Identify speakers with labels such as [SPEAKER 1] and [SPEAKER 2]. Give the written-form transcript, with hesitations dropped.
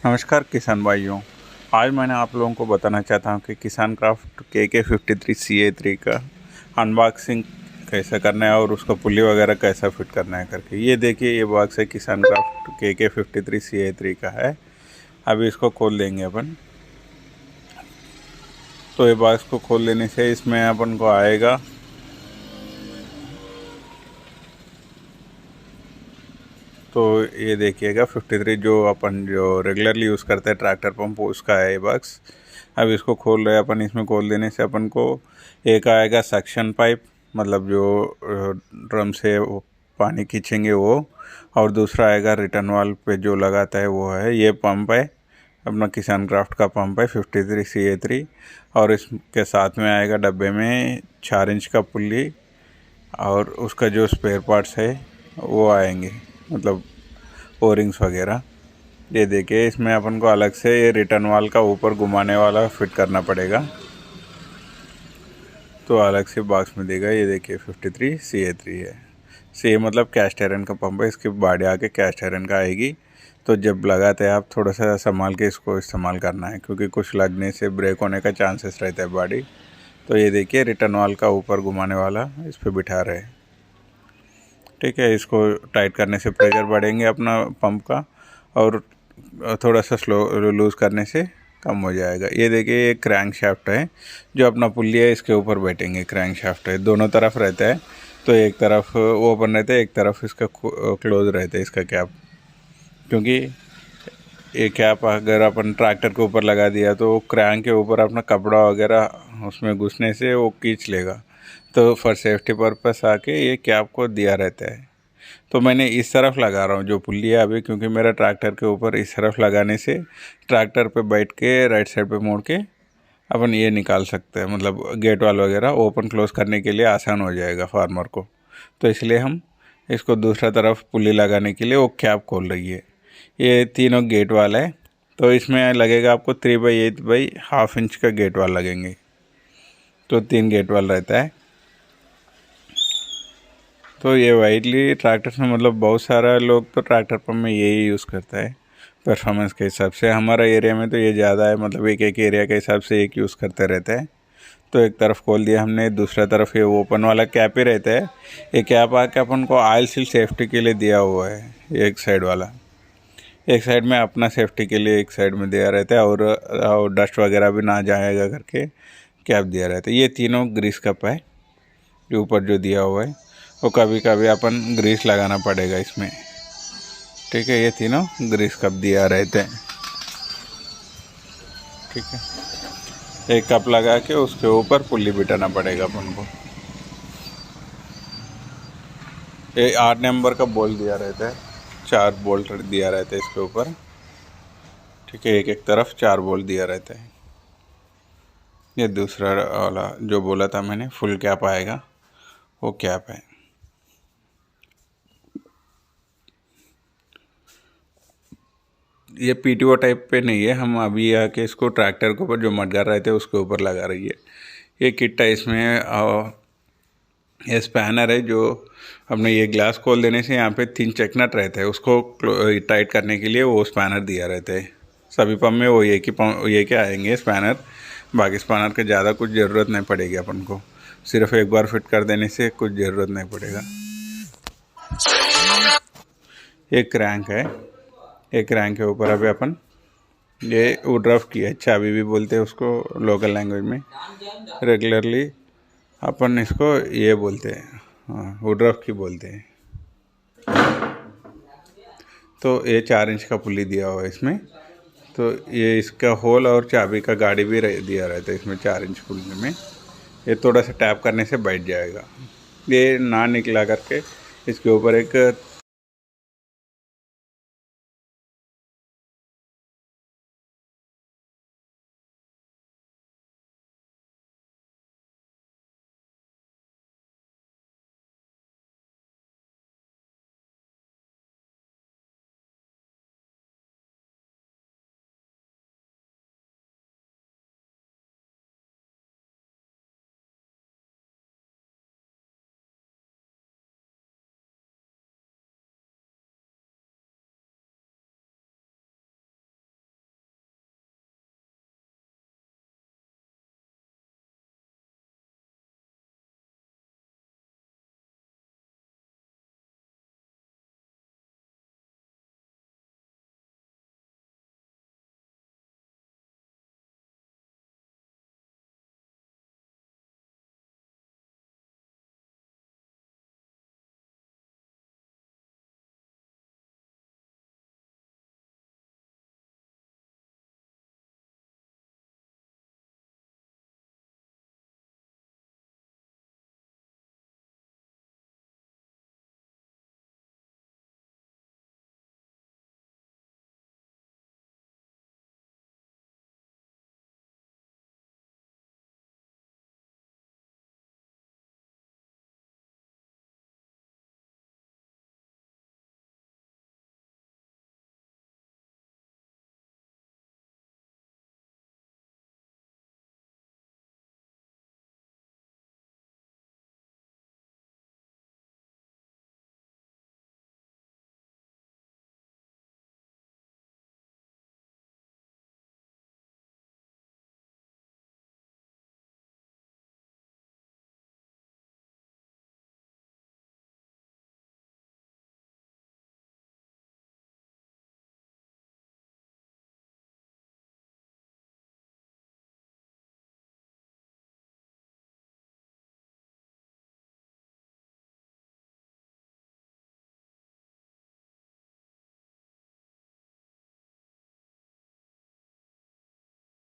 [SPEAKER 1] नमस्कार किसान भाइयों। आज मैंने आप लोगों को बताना चाहता हूं कि किसान क्राफ्ट KK53 CA3 का अनबॉक्सिंग कैसे करना है और उसका पुली वगैरह कैसा फिट करना है करके। ये देखिए, ये बॉक्स है किसान क्राफ्ट KK53 CA3 का है। अभी इसको खोल देंगे अपन। तो ये बॉक्स को खोल लेने से इसमें अपन को आएगा तो ये देखिएगा 53 जो अपन जो रेगुलरली यूज़ करते हैं ट्रैक्टर पंप, उसका है ये बॉक्स। अब इसको खोल रहे हैं अपन। इसमें खोल देने से अपन को एक आएगा सक्शन पाइप, मतलब जो ड्रम से वो पानी खींचेंगे वो, और दूसरा आएगा रिटर्न वाल पे जो लगाता है वो है। ये पंप है अपना किसान क्राफ्ट का पंप है 53 CA3। और इसके साथ में आएगा डब्बे में 4 इंच का पुल्ली और उसका जो स्पेयर पार्ट्स है वो आएंगे, मतलब ओरिंग्स वगैरह। ये देखिए, इसमें अपन को अलग से ये रिटर्न वाल का ऊपर घुमाने वाला फिट करना पड़ेगा, तो अलग से बॉक्स में देगा। ये देखिए 53 CA3 है। सी मतलब कैस्ट आयरन का पंप है। इसकी बॉडी आके कैस्ट आयरन का आएगी। तो जब लगाते हैं आप थोड़ा सा संभाल के इसको इस्तेमाल करना है, क्योंकि कुछ लगने से ब्रेक होने का चांसेस रहता है बॉडी। तो ये देखिए, रिटर्न वाल का ऊपर घुमाने वाला इस पर बिठा रहे हैं। ठीक है, इसको टाइट करने से प्रेशर बढ़ेंगे अपना पंप का, और थोड़ा सा स्लो लूज़ करने से कम हो जाएगा। ये देखिए, ये क्रैंक शाफ्ट है जो अपना पुल्ली है, इसके ऊपर बैठेंगे। क्रैंक शाफ्ट है, दोनों तरफ रहता है, तो एक तरफ ओपन रहता है, एक तरफ इसका क्लोज रहता है इसका कैप। क्योंकि ये कैप अगर अपन ट्रैक्टर के ऊपर लगा दिया तो क्रैंक के ऊपर अपना कपड़ा वगैरह उसमें घुसने से वो खींच लेगा। तो फॉर सेफ्टी पर्पस आके ये कैप को दिया रहता है। तो मैंने इस तरफ लगा रहा हूँ जो पुल्ली है अभी, क्योंकि मेरा ट्रैक्टर के ऊपर इस तरफ लगाने से ट्रैक्टर पे बैठ के राइट साइड पे मोड़ के अपन ये निकाल सकते हैं, मतलब गेट वाल वगैरह ओपन क्लोज करने के लिए आसान हो जाएगा फार्मर को। तो इसलिए हम इसको दूसरा तरफ पुल्ली लगाने के लिए वो कैप खोल रही है। ये तीनों गेट वाल है, तो इसमें लगेगा आपको 3/8/1/2 इंच का गेट वाल लगेंगे। तो 3 गेट वाल रहता है। तो ये वाइडली ट्रैक्टर्स में, मतलब बहुत सारा लोग तो ट्रैक्टर पंप में यही यूज़ करता है परफॉर्मेंस के हिसाब से। हमारा एरिया में तो ये ज़्यादा है, मतलब एक एक एरिया के हिसाब से एक यूज़ करते रहते हैं। तो एक तरफ खोल दिया हमने, दूसरा तरफ ये ओपन वाला कैप ही रहता है। ये कैप आके अपन को ऑयल सील सेफ्टी के लिए दिया हुआ है। एक साइड वाला, एक साइड में अपना सेफ्टी के लिए एक साइड में दिया रहता है, और डस्ट वगैरह भी ना जाएगा करके कैप दिया रहता है। ये तीनों ग्रीस कप है जो ऊपर जो दिया हुआ है, वो कभी कभी अपन ग्रीस लगाना पड़ेगा इसमें। ठीक है, ये तीनों ग्रीस कप दिया रहते हैं। ठीक है, एक कप लगा के उसके ऊपर पुल्ली बिठाना पड़ेगा अपन को। ये 8 नंबर का बोल्ट दिया रहता है, 4 बोल्ट दिया रहता है इसके ऊपर। ठीक है, एक एक तरफ 4 बोल्ट दिया रहता है। ये दूसरा वाला जो बोला था मैंने, फुल कैप आएगा, वो कैप है। ये PTO टाइप पे नहीं है, हम अभी आके इसको ट्रैक्टर के ऊपर जो मडगार रहते हैं उसके ऊपर लगा रही है। ये किट है, इसमें ये स्पैनर है जो अपने ये ग्लास खोल देने से यहाँ पे 3 चेक नट रहते हैं, उसको टाइट करने के लिए वो स्पैनर दिया रहता है। सभी पंप में वो ये के आएंगे स्पैनर। बाकी स्पैनर के ज़्यादा कुछ ज़रूरत नहीं पड़ेगी अपन को, सिर्फ एक बार फिट कर देने से कुछ ज़रूरत नहीं पड़ेगा। एक क्रैंक है, एक क्रैंक के ऊपर अभी अपन ये वुड रफ की है, चाबी भी बोलते हैं उसको लोकल लैंग्वेज में। रेगुलरली अपन इसको ये बोलते हैं, हाँ, वुड रफ की बोलते हैं। तो ये 4 इंच का पुल्ली दिया हुआ है इसमें। तो ये इसका होल और चाबी का गाड़ी भी दिया रहता है इसमें 4 इंच पुल्ली में। ये थोड़ा सा टैप करने से बैठ जाएगा। ये ना निकला करके इसके ऊपर एक